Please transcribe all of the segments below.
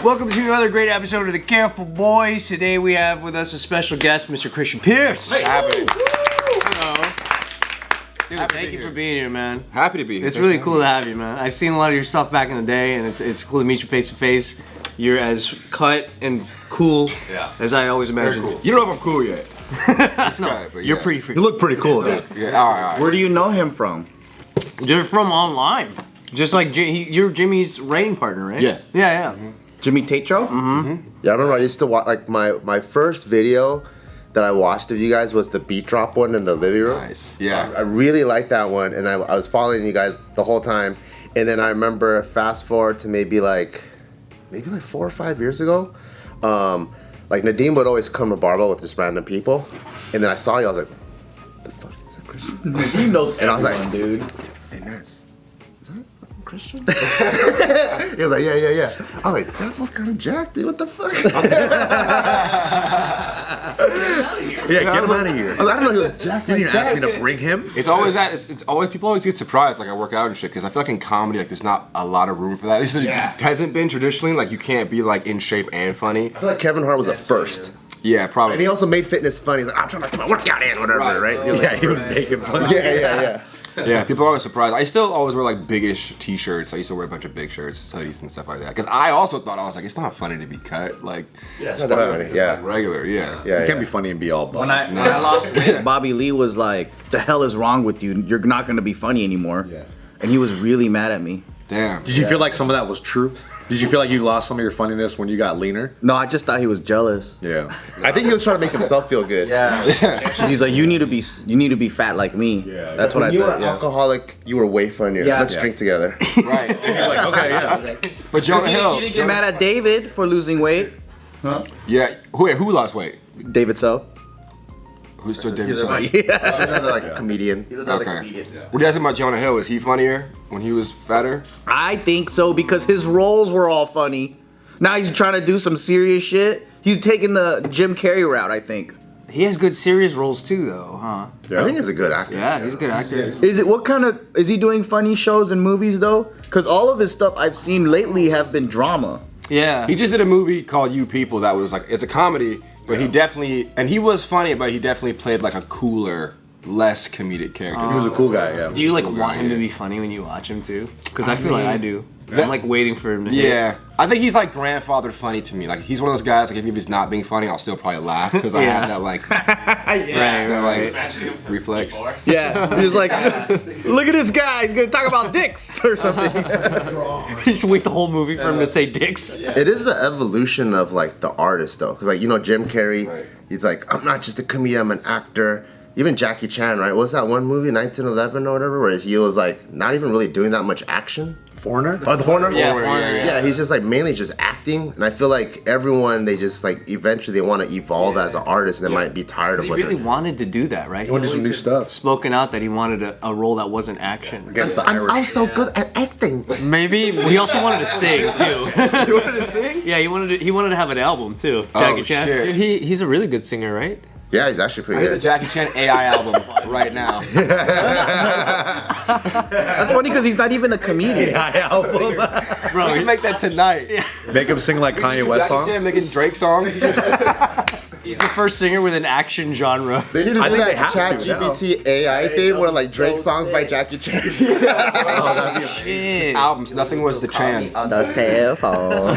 Welcome to another great episode of the Careful Boys. Today we have with us a special guest, Mr. Christian Pierce. Hey. Hello. Dude, thank you for being here, man. Happy to be here. It's really cool to have you, man. I've seen a lot of your stuff back in the day, and it's cool to meet you face to face. You're as cut and cool as I always imagined. Cool. You don't know if I'm cool yet. No, you're pretty freaking. You look pretty cool, though. Yeah, all right. Where do you know him from? Just from online. Just like you're Jimmy's writing partner, right? Yeah. Yeah. Mm-hmm. Jimmy Tatro? Mm-hmm. Yeah, I don't know. I used to watch, like, my first video that I watched of you guys was the beat drop one in the living room. Nice. Yeah. I really liked that one, and I was following you guys the whole time. And then I remember, fast forward to maybe like 4 or 5 years ago, like Nadeem would always come to Barbell with just random people, and then I saw you. I was like, "The fuck is that Christian?" Nadeem knows and I was like, dude. "Hey, Naz, is that Christian?" He was like, "Yeah." I was like, "That fool's kind of jacked, dude. What the fuck?" Yeah, get him out of here. I don't know he was jacked. You didn't ask me to bring him? It's always that. It's always people always get surprised like I work out and shit because I feel like in comedy like there's not a lot of room for that. At least it hasn't been traditionally. Like you can't be like in shape and funny. I feel like Kevin Hart was the first. Yeah, probably. And he also made fitness funny. He's like, I'm trying to put my workout in, whatever, right? Yeah, he would make it funny. Yeah. Yeah, people are always surprised. I still always wear like biggish t-shirts. I used to wear a bunch of big shirts, hoodies and stuff like that. Because I also thought, I was like, it's not funny to be cut. Like, It's not that funny. Yeah. regular, yeah. You can't be funny and be all buff. When I lost weight, Bobby Lee was like, "The hell is wrong with you? You're not gonna be funny anymore." Yeah. And he was really mad at me. Damn. Did you feel like some of that was true? Did you feel like you lost some of your funniness when you got leaner? No, I just thought he was jealous. Yeah. I think he was trying to make himself feel good. He's like, you need to be fat like me. Yeah. That's what I When you were thought. an Yeah. alcoholic, you were way funnier. Yeah. Let's Yeah. drink together. Right. Like, okay, yeah. But Jonah Hill. You didn't get mad at David for losing weight. Yeah. Who lost weight? David So. Who's still David? He's another like comedian. He's another Okay. comedian. What do you guys think about Jonah Hill? Was he funnier when he was fatter? I think so because his roles were all funny. Now he's trying to do some serious shit. He's taking the Jim Carrey route, I think. He has good serious roles too, though, huh? I think he's a good actor. Yeah, he's a good actor. Is he doing funny shows and movies though? Because all of his stuff I've seen lately have been drama. Yeah. He just did a movie called You People that was like, it's a comedy, but he definitely, and he was funny, but he definitely played like a cooler, less comedic character. He was a cool guy, yeah. Do you like want him to be funny when you watch him too? Because I feel like I do. I'm like waiting for him to hit. Yeah, I think he's like grandfathered funny to me. Like he's one of those guys. Like if he's not being funny, I'll still probably laugh because I have that like, Right. reflex. Yeah, he's like, look at this guy. He's gonna talk about dicks or something. You just wait the whole movie for him to say dicks. It is the evolution of like the artist though. Because like, you know, Jim Carrey, he's like, I'm not just a comedian, I'm an actor. Even Jackie Chan, right? What was that one movie, 1911 or whatever, where he was like not even really doing that much action? Foreigner? Oh, The Foreigner? Yeah, Foreigner, Yeah, he's just like mainly just acting, and I feel like everyone they just like eventually they want to evolve as an artist, and they might be tired of He what really they're wanted to do that, right? He wanted to do some new stuff. Spoken out that he wanted a role that wasn't action. Against the Irish. also good at acting. Maybe. He also wanted to sing too. You wanted to sing? Yeah, he wanted to have an album too. Jackie Chan. Shit. Dude, he's a really good singer, right? Yeah, he's actually I pretty need the good. Jackie Chan AI album right now. That's funny because he's not even a comedian. Bro, we can make that tonight. Make him sing like Kanye West Jackie songs? Chan making Drake songs. He's the first singer with an action genre. They need to I do think they that have to now. ChatGPT AI thing where like Drake songs by Jackie Chan. Shit. Albums, nothing was the Chan. The cell phone.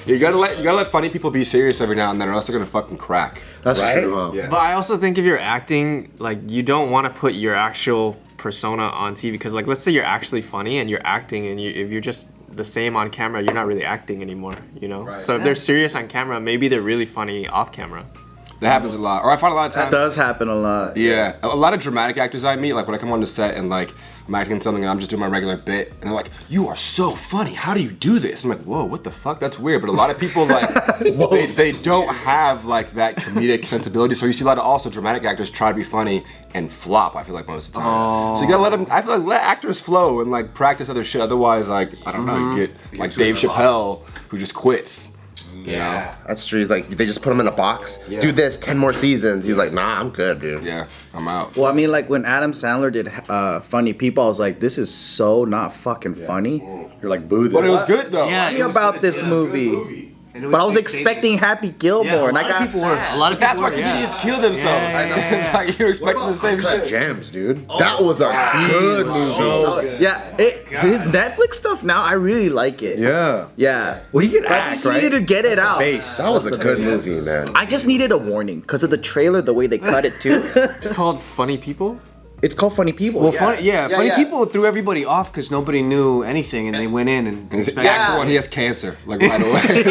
You gotta let funny people be serious every now and then, or else they're gonna fucking crack. That's Right? true, huh? Yeah. But I also think if you're acting, like you don't want to put your actual persona on TV because, like, let's say you're actually funny and you're acting, and if you're just the same on camera, you're not really acting anymore, you know? Right. So if they're serious on camera, maybe they're really funny off camera. That happens a lot. Or I find a lot of That times. does happen a lot. Yeah, a lot of dramatic actors I meet, like when I come on the set and like I'm acting in something and I'm just doing my regular bit, and they're like, "You are so funny. How do you do this?" I'm like, "Whoa, what the fuck? That's weird." But a lot of people like they don't have like that comedic sensibility. So you see a lot of also dramatic actors try to be funny and flop. I feel like most of the time. So you gotta let them. I feel like let actors flow and like practice other shit. Otherwise, like I don't know, you get like Dave Chappelle who just quits. Yeah, that's true. He's like, they just put him in a box. Do this 10 more seasons. He's like, nah, I'm good, dude. Yeah, I'm out. Well, I mean, like when Adam Sandler did Funny People, I was like, this is so not fucking funny. You're like, boo this. But it was good though. Yeah, Funny about this movie. But I was expecting Happy Gilmore, and I got a lot of That's people why were, comedians kill themselves. It's like you're expecting the same shit. Gems, dude. That was a good movie. Yeah, his Netflix stuff now, I really like it. Yeah. Yeah. Well, he can But act, he right? needed to get it out. Face. That was a good movie, man. I just needed a warning because of the trailer, the way they cut it too. It's called Funny People. It's called Funny People. Well, yeah. funny people threw everybody off because nobody knew anything, and they went in and The actor one, he has cancer, like right away.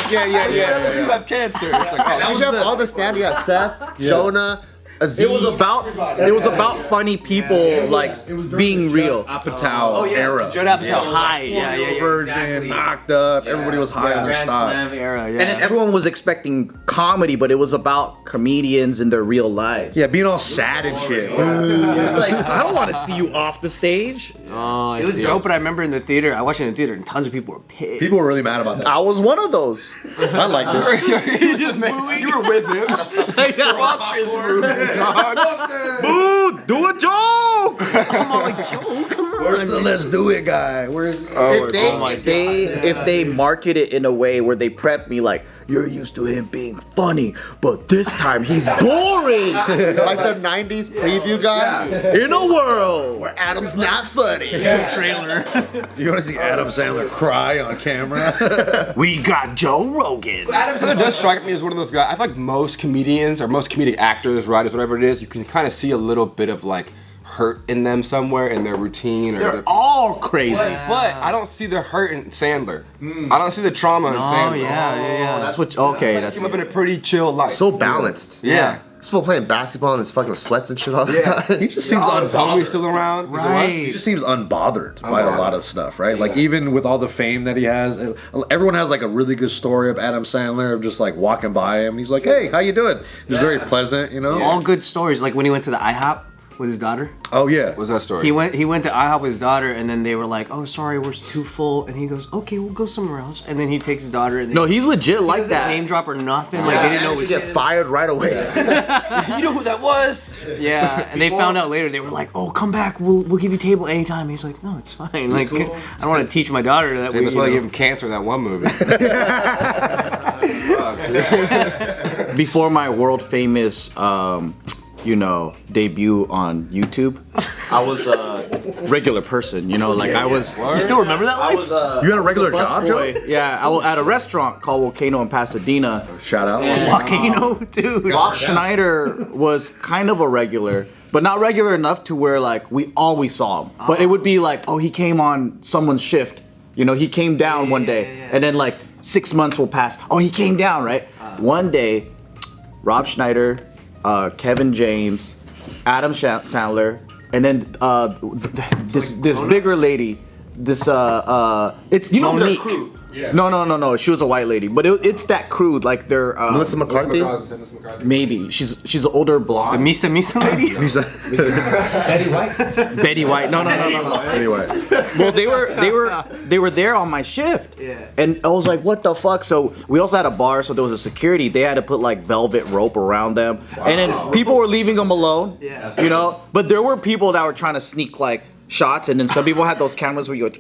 Yeah. You have cancer. It's like, oh, You have all the stand. You got Seth, Jonah, Aziz. It was about funny people like being real. Apatow era. Judd Apatow high. Yeah. Virgin, exactly. knocked up. Everybody was high on their Grand stock. Slam era. Yeah. And then everyone was expecting comedy, but it was about comedians in their real lives. Yeah, being all sad and shit. It's like, I don't want to see you off the stage. Oh, I It was see. dope, but I remember in the theater, I watched it in the theater, and tons of people were pissed. People were really mad about that. I was one of those. I liked it. you just you were with him. Fuck this movie, dog. Boo, do a joke. I'm all like, joke, come on. Where's the let's do it guy? Where's If they market it in a way where they prep me like, you're used to him being funny, but this time he's boring. like the 90s preview guy. In a world Where Adam's not funny. trailer. Do you want to see Adam Sandler cry on camera? we got Joe Rogan. Adam Sandler does strike me as one of those guys. I feel like most comedians or most comedic actors, writers, whatever it is, you can kind of see a little bit of like hurt in them somewhere in their routine or They're all crazy. But I don't see the hurt in Sandler. I don't see the trauma in Oh, Sandler. yeah. That's what. Okay, He that's. came up in a pretty chill life. So balanced. yeah. He's still playing basketball in his fucking sweats and shit all the time. He just seems Hungry unbothered. still around. Is it what? He Right. just seems unbothered by a lot of stuff, right? Like even with all the fame that he has, everyone has like a really good story of Adam Sandler of just like walking by him. He's like, "Hey, how you doing?" He's very pleasant, you know. All good stories, like when he went to the IHOP with his daughter. Oh yeah. What's that story? He went to IHOP with his daughter, and then they were like, "Oh, sorry, we're too full." And he goes, "Okay, we'll go somewhere else." And then he takes his daughter, and No, he's legit like that. name drop or nothing. Like they didn't know it He was get him. fired right away. You know who that was? Yeah, and they found out later. They were like, "Oh, come back. We'll give you a table anytime." He's like, "No, it's fine. Like, I don't want to teach my daughter that." That's why they you gave him cancer in that one movie. Before my world famous, debut on YouTube, I was a regular person. Like I was. You still remember that I life? was You had a regular job, Joe? busboy. Yeah, I was at a restaurant called Volcano in Pasadena. Shout out. Volcano, dude. Rob Schneider was kind of a regular, but not regular enough to where like we always saw him. But it would be like, oh, he came on someone's shift. He came down one day, and then like 6 months will pass. Oh, he came down, right? One day, Rob Schneider, Kevin James, Adam Sandler, and then this bigger lady. It's Monique. Yeah. No. She was a white lady, but it's that crew. Like they're Melissa McCarthy? maybe she's an older The blonde. Misa lady? Betty White? Betty White. No. Anyway, Well, they were there on my shift. Yeah. And I was like, what the fuck? So we also had a bar, so there was a security. They had to put like velvet rope around them. And then people were leaving them alone. Yeah. But there were people that were trying to sneak like shots, and then some people had those cameras where you go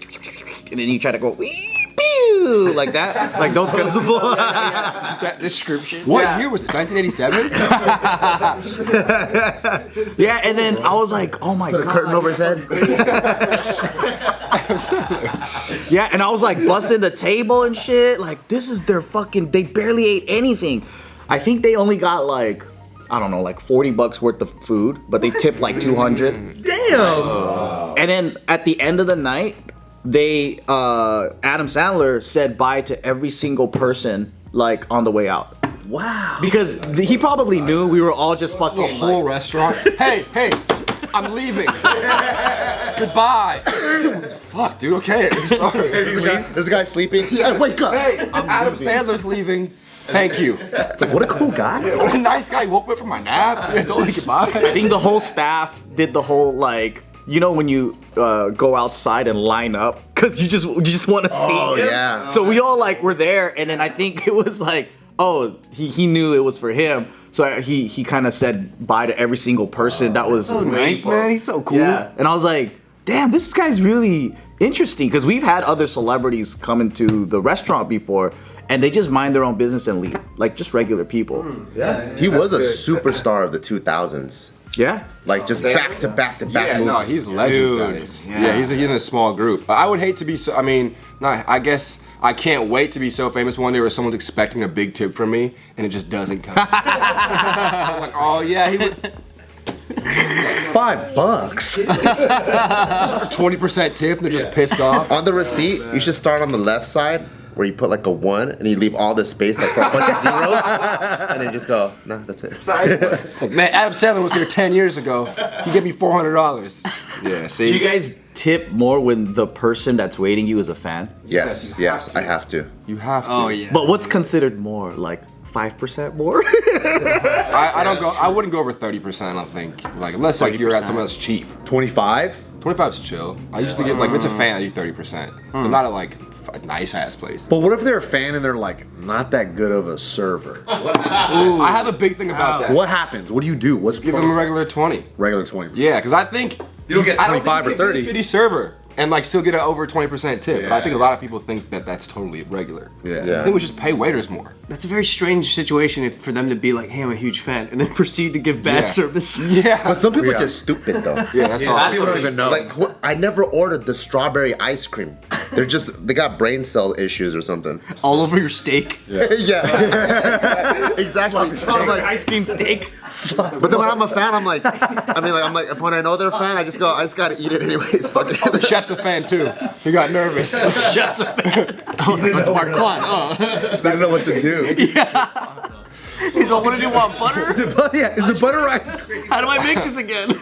and then you try to go wee pew like that. Like those kinds of That description. What Yeah. year was it? 1987? Yeah, and then I was like, oh my god. Curtain over his head? Yeah, and I was like busting the table and shit. Like, this is their fucking. They barely ate anything. I think they only got like, I don't know, like $40 worth of food, but they tipped like 200. Damn. And then at the end of the night, Adam Sandler said bye to every single person like on the way out. Wow. Because he probably knew we were all just fucking The whole restaurant. Hey, I'm leaving. Goodbye. Fuck, dude. Okay, I'm sorry. Is the guy sleeping? Hey, wake up! Hey, Adam Sandler's leaving. Thank you. what a cool guy. What a nice guy. He woke me up from my nap. I told me goodbye. I think the whole staff did the whole like, you know when you go outside and line up because you just want to see him. Yeah. So we all like were there, and then I think it was like, oh, he knew it was for him, so he kind of said bye to every single person that was So nice, man. He's so cool. Yeah, and I was like, damn, this guy's really interesting because we've had other celebrities come into the restaurant before. And they just mind their own business and leave, like just regular people. Yeah. He was a superstar of the 2000s. Yeah. Like just back to back Yeah, movies. no, he's legend Dude, status. yeah. Yeah, he's in a small group. I would hate to be so. I mean, I guess I can't wait to be so famous one day where someone's expecting a big tip from me and it just doesn't come. I'm like, oh yeah, he would. $5. 20% tip, and they're just pissed off. On the receipt, you should start on the left side where you put like a 1 and you leave all the space like for a bunch of zeros, and then just go, nah, that's it. Like, man, Adam Sandler was here 10 years ago. He gave me $400. Yeah, see? Do you guys tip more when the person that's waiting you is a fan? Yes, I have to. You have to. Oh yeah. But what's considered more? Like 5% more? I don't go. I wouldn't go over 30%. I don't think. Like unless like you're at someone that's cheap. 25? 25's chill. I used to get like if it's a fan, I do 30%. But not at like a nice ass place. But what if they're a fan and they're like not that good of a server? I have a big thing about that. What happens? What do you do? What's Give them a regular 20. regular 20? Yeah, because I think You don't get I don't 25 or think you can be 30. a shitty server and like still get an over 20% tip. But I think a Yeah. lot of people think that that's totally regular. Yeah. Yeah. I think we should pay waiters more. That's a very strange situation for them to be like, hey, I'm a huge fan, and then proceed to give bad Yeah. service. Yeah. But some people Yeah. are just stupid though. Yeah, that's all. Some people don't even know. Like I never ordered the strawberry ice cream. They got brain cell issues or something. All over your steak. Yeah. Exactly. So I'm like, Ice cream steak. but then when I'm a fan, I'm like, when I know they're a fan, I just gotta eat it anyways. Fuck it. The chef's a fan too. He got nervous. I was like, that's Bart Kwan. Oh. They don't know what to do. He's all, what do you want, butter? Is it butter ice cream? How do I make this again?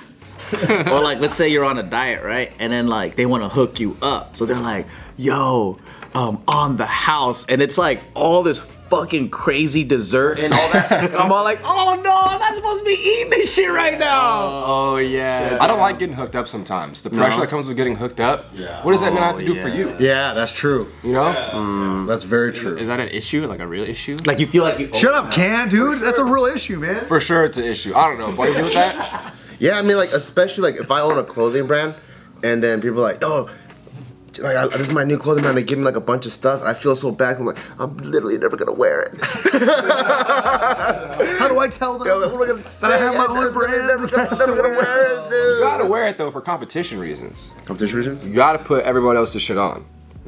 Or like, let's say you're on a diet, right? And then like they want to hook you up, so they're like, "Yo, on the house," and it's like all this fucking crazy dessert and all that. And I'm all like, "Oh no, I'm not supposed to be eating this shit right now." Oh yeah. I don't like getting hooked up sometimes. The pressure that comes with getting hooked up. What does that mean I have to do for you? Yeah, that's true. You know? That's very true. Is that an issue? Like a real issue? Like you feel like you Shut up, Can, dude. That's a real issue, man. For sure it's an issue. I don't know. What do you do with that? Yeah, I mean, like, especially like if I own a clothing brand, and then people are like, oh, like this is my new clothing brand. They give me like a bunch of stuff. I feel so bad. I'm like, I'm literally never gonna wear it. How do I tell them Yo, what am I gonna say? that I have my own brand? Never gonna wear it, dude. You gotta wear it though for competition reasons. Competition reasons? You gotta put everybody else's shit on.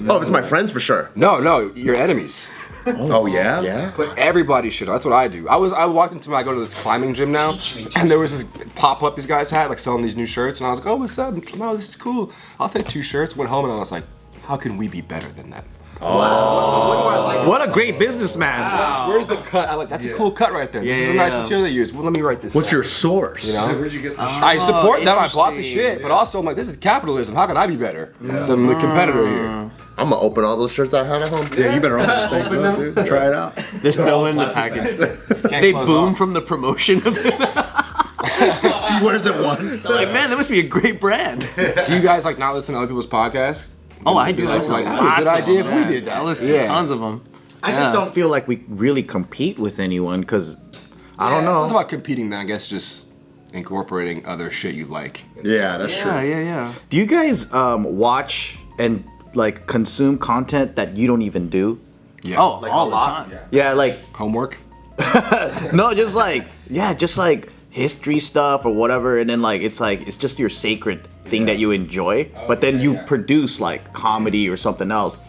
Oh, it's my friends for sure. No, your enemies. Oh, yeah? Yeah. Put everybody's shit on. That's what I do. I walked into I go to this climbing gym now, and there was this pop up these guys had like selling these new shirts, and I was like, oh, what's up? No, this is cool. I'll take 2 shirts. Went home and I was like, how can we be better than that? What a great businessman. Where's the cut? I like that's a cool cut right there. This is a nice material they use. Well, let me write this. What's down. your source? You know? Where'd you get the I support them. I bought the interesting. shit, but also I'm like, this is capitalism. How can I be better than the competitor here? I'm gonna open all those shirts I have at home. Yeah, you better open things up, dude. Try it out. They're still in the package. They boom from the promotion of it. He wears it once. Like, man, that must be a great brand. Do you guys like not listen to other people's podcasts? Oh, I do. Like, Listen like, to that'd be a good lots of idea them, if we yeah. did that. I listen to tons of them. I just don't feel like we really compete with anyone because I don't It's know. not about competing then, I guess just incorporating other shit you like. Yeah, that's true. Yeah. Do you guys watch and like consume content that you don't even do? Yeah. Oh, all the time. Yeah, like Homework? no, just like history stuff or whatever, and then like it's just your sacred thing that you enjoy, but then you produce like comedy or something else,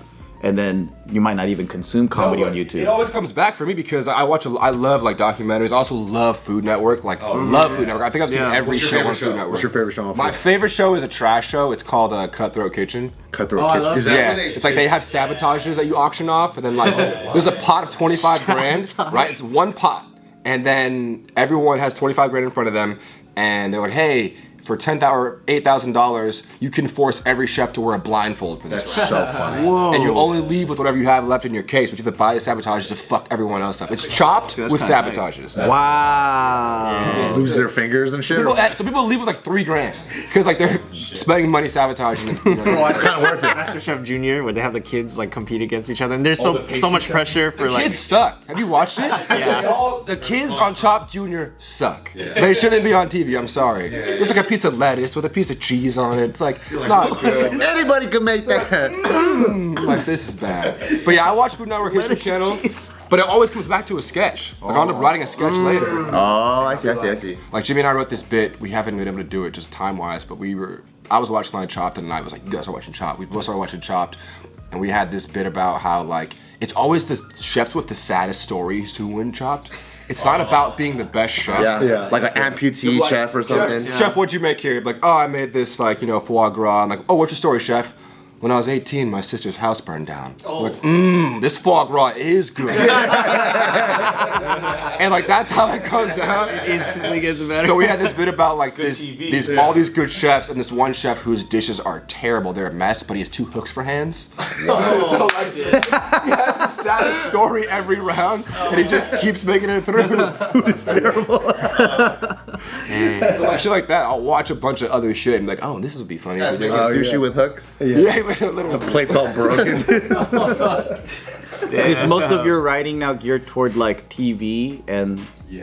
and then you might not even consume comedy on It YouTube. always comes back for me because I love like documentaries. I also love Food Network. Like love Food Network. I think I've seen every show on Food Network. What's your favorite show on My Food? favorite show is a trash show. It's called Cutthroat Kitchen. Cutthroat I Kitchen. love Is that. that Yeah, it's like they have sabotages that you auction off, and then like there's a pot of 25 grand, right? It's one pot, and then everyone has 25 grand in front of them, and they're like, hey, for $8,000, you can force every chef to wear a blindfold for this. That's so funny. Whoa. And you only leave with whatever you have left in your case, but you have to buy the sabotage to fuck everyone else up. It's chopped That's with kinda sabotages. Wow. Lose their fingers and shit. So people leave with like $3 grand because like they're spending money sabotaging. It's kind of worth it. Master Chef Junior, where they have the kids like compete against each other, and there's so much pressure for like. Kids suck. Have you watched it? Yeah. The kids on Chopped Junior suck. They shouldn't be on TV. I'm sorry. There's like a piece of lettuce with a piece of cheese on it. It's like not good. Anybody can make that. Like this is bad. But yeah, I watch Food Network History Channel. But it always comes back to a sketch. Like I'll end up writing a sketch later. Oh, I see. Like Jimmy and I wrote this bit. We haven't been able to do it just time-wise, but I was watching my Chopped and I was like, you guys are watching Chopped. We both started watching Chopped, and we had this bit about how like it's always the chefs with the saddest stories who win Chopped. It's not about being the best chef. Yeah. Like an amputee chef or something. Chef, what'd you make here? Like, oh, I made this like foie gras. I'm like, oh, what's your story, chef? When I was 18, my sister's house burned down. Like, this foie gras is good. And like that's how it goes down. It instantly gets better. So we had this bit about like all these good chefs and this one chef whose dishes are terrible. They're a mess, but he has 2 hooks for hands. So like he has the saddest story every round, and he just keeps making it through. Food is terrible. So like shit like that, I'll watch a bunch of other shit and be like, oh, this would be funny. Sushi with hooks. The plate's all broken. Is most of your writing now geared toward like TV and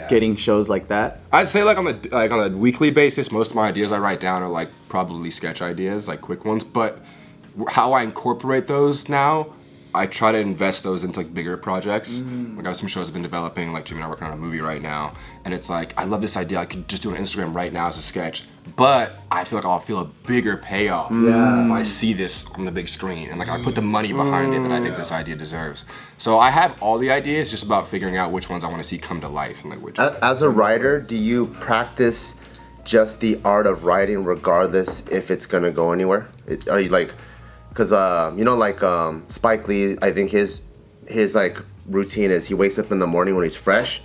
getting shows like that? I'd say like on a weekly basis, most of my ideas I write down are like probably sketch ideas, like quick ones. But how I incorporate those now, I try to invest those into like bigger projects. Like I have some shows I've been developing, like Jimmy and I are working on a movie right now, and it's like I love this idea. I could just do an Instagram right now as a sketch, but I feel like I'll feel a bigger payoff if I see this on the big screen, and like I put the money behind it that I think this idea deserves. So I have all the ideas, just about figuring out which ones I want to see come to life and like which. As a writer, do you practice just the art of writing regardless if it's gonna go anywhere? Are you like? Because like Spike Lee, I think his like routine is he wakes up in the morning when he's fresh,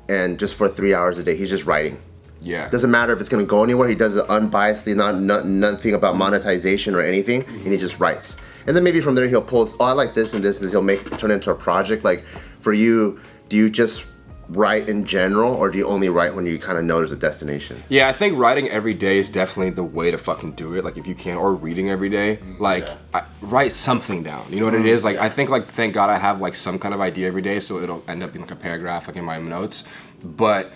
and just for 3 hours a day he's just writing. Yeah. Doesn't matter if it's gonna go anywhere. He does it unbiasedly, nothing about monetization or anything, and he just writes. And then maybe from there he'll pull. Oh, I like this and this, and he'll turn it into a project. Like for you, do you just write in general, or do you only write when you kind of know there's a destination? Yeah, I think writing every day is definitely the way to fucking do it. Like if you can, or reading every day, like write something down. You know what it is? Like I think like thank God I have like some kind of idea every day, so it'll end up being like a paragraph like in my notes. But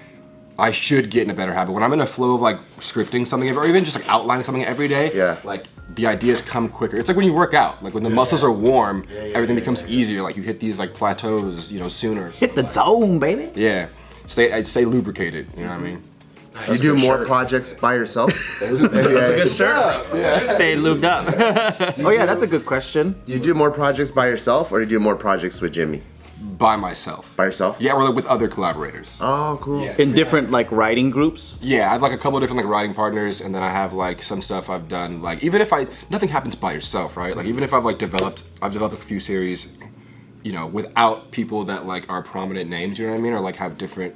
I should get in a better habit. When I'm in a flow of like scripting something, or even just like outlining something every day, like the ideas come quicker. It's like when you work out, like when the muscles are warm, everything becomes easier. Like you hit these like plateaus, sooner. Hit the zone, baby. Yeah, I'd stay lubricated. You know what I mean? You do more projects by yourself? That's a good shirt. Stay lubed up. Oh yeah, that's a good question. Do you do more projects by yourself, or do you do more projects with Jimmy? By myself. By yourself? Yeah, or like with other collaborators. Oh, cool. Yeah. In different like writing groups? Yeah, I have like a couple of different like writing partners, and then I have like some stuff I've done. Like even if nothing happens by yourself, right? Like even if I've developed a few series, without people that like are prominent names, you know what I mean, or like have different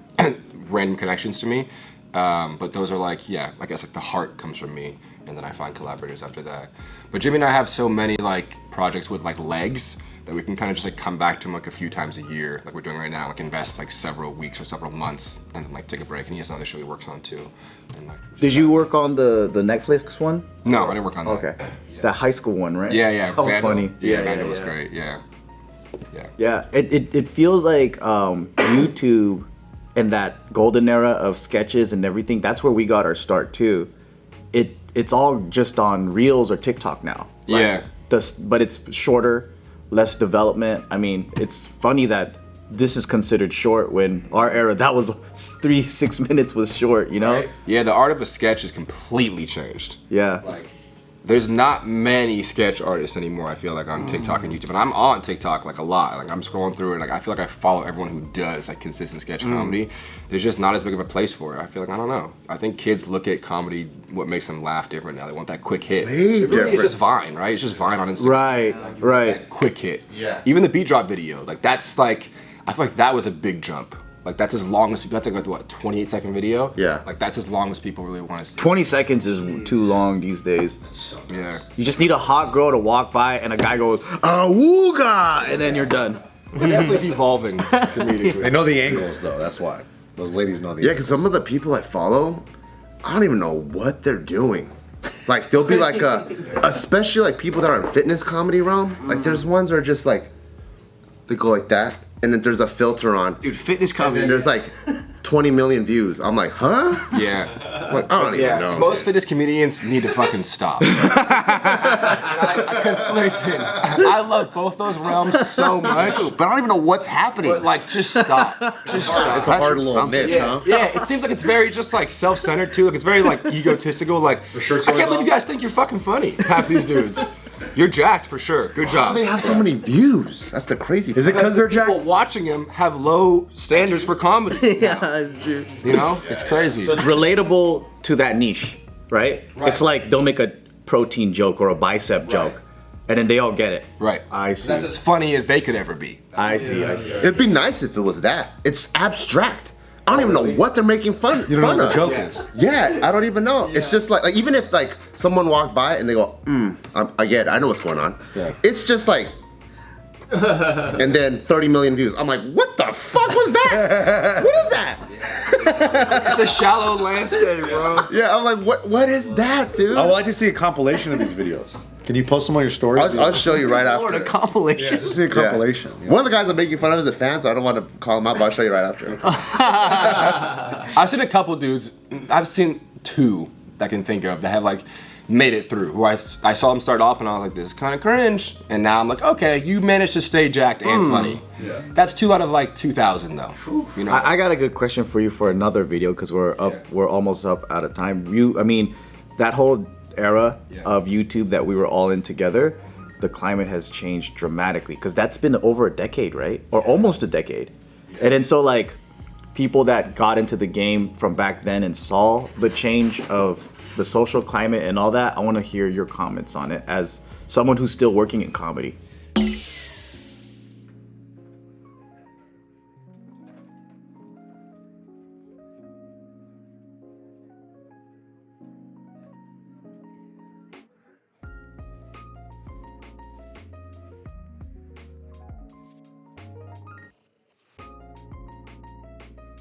random connections to me. But those are like, I guess like the heart comes from me, and then I find collaborators after that. But Jimmy and I have so many like projects with like legs that we can kind of just like come back to him like a few times a year, like we're doing right now, like invest like several weeks or several months, and then like take a break. And he has another show he works on too. And, like, Did you work on the Netflix one? No, I didn't work on that. Okay. That high school one, right? Yeah. That was funny. Yeah, Vandal was great. Yeah. Yeah, it feels like YouTube and that golden era of sketches and everything, that's where we got our start too. It's all just on Reels or TikTok now. Yeah. But it's shorter, less development. I mean, it's funny that this is considered short when our era, that was 6 minutes was short, Right? Yeah, the art of a sketch has completely changed. Yeah. Like, there's not many sketch artists anymore, I feel like, on TikTok and YouTube. And I'm on TikTok like a lot. Like I'm scrolling through it, like I feel like I follow everyone who does like consistent sketch comedy. There's just not as big of a place for it. I feel like, I don't know. I think kids look at comedy, what makes them laugh different now. They want that quick hit. It's just Vine, right? It's just Vine on Instagram. Right. That quick hit. Yeah. Even the beat drop video, like that's like, I feel like that was a big jump. Like that's as long as that's like what 28-second video. Yeah. Like that's as long as people really want to see. 20 seconds is too long these days. Yeah. You just need a hot girl to walk by and a guy goes, "Awooga," and then you're done. We're definitely devolving comedically. They know the angles though. That's why those ladies know the. Yeah, because some of the people I follow, I don't even know what they're doing. Like there'll be like especially like people that are in fitness comedy realm. Like there's ones that are just like they go like that, and then there's a filter on. Dude, fitness comedy. And there's like 20 million views. I'm like, huh? Yeah. Like, I don't even know. Most fitness comedians need to fucking stop. Because listen, I love both those realms so much, But I don't even know what's happening. but like, just stop. Just stop. It's a hard little niche, huh? Yeah, it seems like it's very just like self-centered too. Like it's very like egotistical. Like I can't believe you guys think you're fucking funny. Half these dudes, you're jacked for sure. Good job. They have so many views. That's the crazy part. Is it because they're People jacked? watching him have low standards for comedy. Yeah, that's true. You know, it's crazy. It's relatable to that niche, right? It's like they'll make a protein joke or a bicep joke, and then they all get it. Right. I see. That's as funny as they could ever be. I see. It'd be nice if it was that. It's abstract. I don't even know what they're making fun You don't know of. what the joke is. Yeah, I don't even know. It's just like even if like someone walked by and they go, I get it, I know what's going on. Yeah. It's just like, and then 30 million views. I'm like, what the fuck was that? What is that? It's a shallow landscape, bro. Yeah, I'm like, what is that, dude? I would like to see a compilation of these videos. Can you post them on your story? I'll show you right Lord, a after. compilation. Just see a compilation. you know? One of the guys I'm making fun of is a fan, so I don't want to call him out, but I'll show you right after. I've seen a couple dudes. I've seen two that I can think of that have like made it through. Who I saw them start off and I was like, this is kind of cringe, and now I'm like, okay, you managed to stay jacked and funny. Yeah. That's 2 out of like 2,000 though. You know. I got a good question for you for another video because we're almost up out of time. That whole era of YouTube that we were all in together, the climate has changed dramatically because that's been over a decade, right? Or almost a decade. And then so like people that got into the game from back then and saw the change of the social climate and all that, I want to hear your comments on it as someone who's still working in comedy.